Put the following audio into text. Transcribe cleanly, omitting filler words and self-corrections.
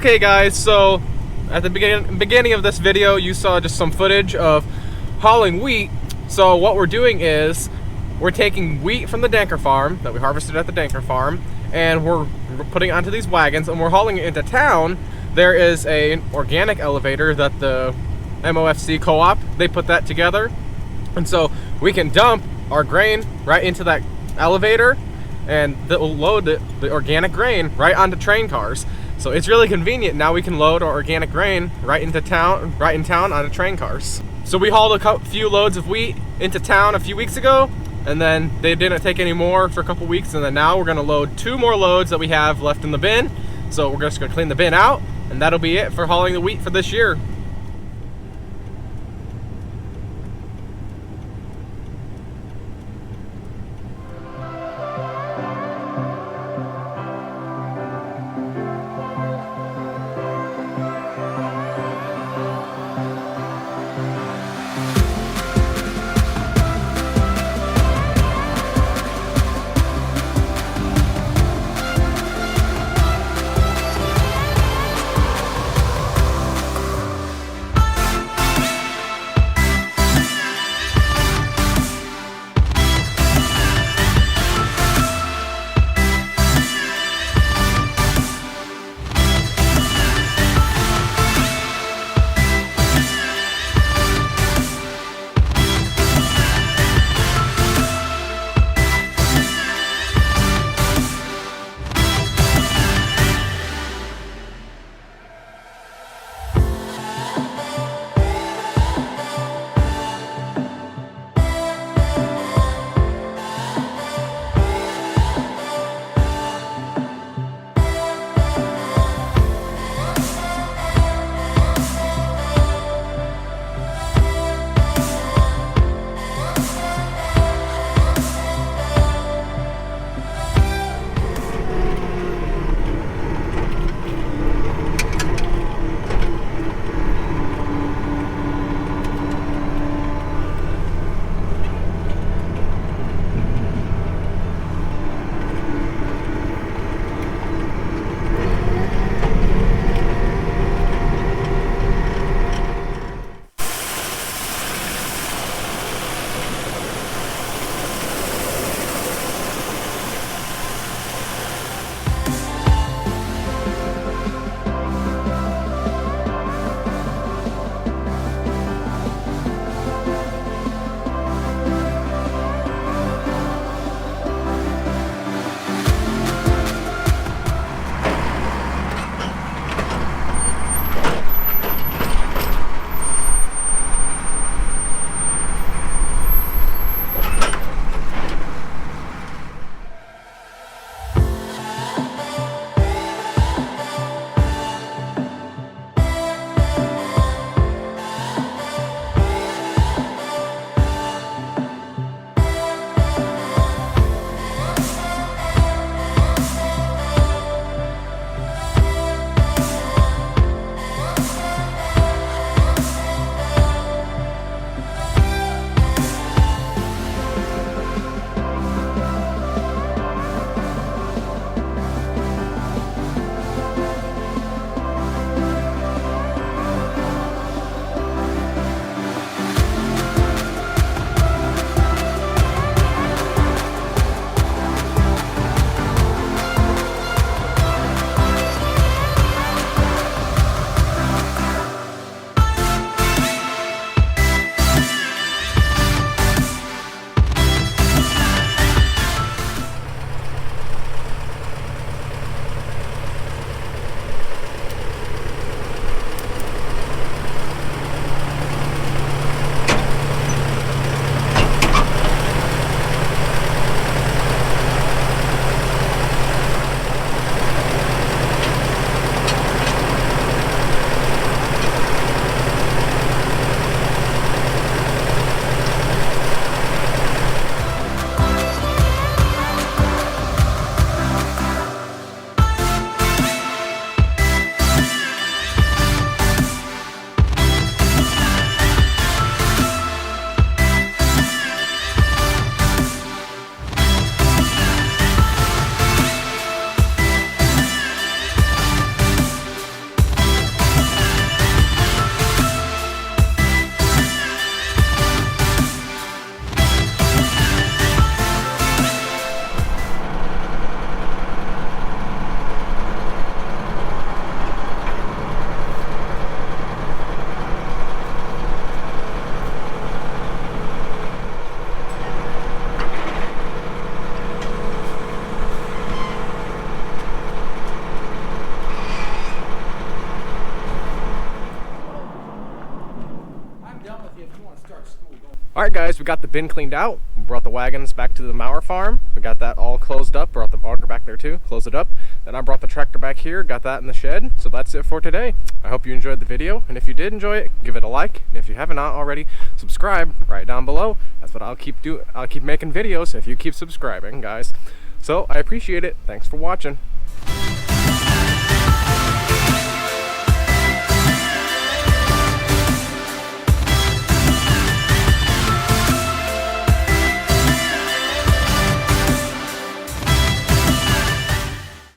Okay guys, so at the beginning of this video you saw just some footage of hauling wheat. So what we're doing is we're taking wheat from the Danker farm that we harvested at the Danker farm, and we're putting it onto these wagons and we're hauling it into town. There is an organic elevator that the MOFC co-op, they put that together, and so we can dump our grain right into that elevator and they'll load the organic grain right onto train cars. So it's really convenient. Now we can load our organic grain right in town onto train cars. So we hauled a few loads of wheat into town a few weeks ago, and then they didn't take any more for a couple weeks, and then now we're gonna load 2 more loads that we have left in the bin. So we're just gonna clean the bin out, and that'll be it for hauling the wheat for this year. Alright guys, we got the bin cleaned out, we brought the wagons back to the Maurer farm, we got that all closed up, brought the auger back there too, closed it up, then I brought the tractor back here, got that in the shed, so that's it for today. I hope you enjoyed the video, and if you did enjoy it, give it a like, and if you haven't already, subscribe right down below. That's what I'll keep making videos if you keep subscribing, guys. So I appreciate it, thanks for watching.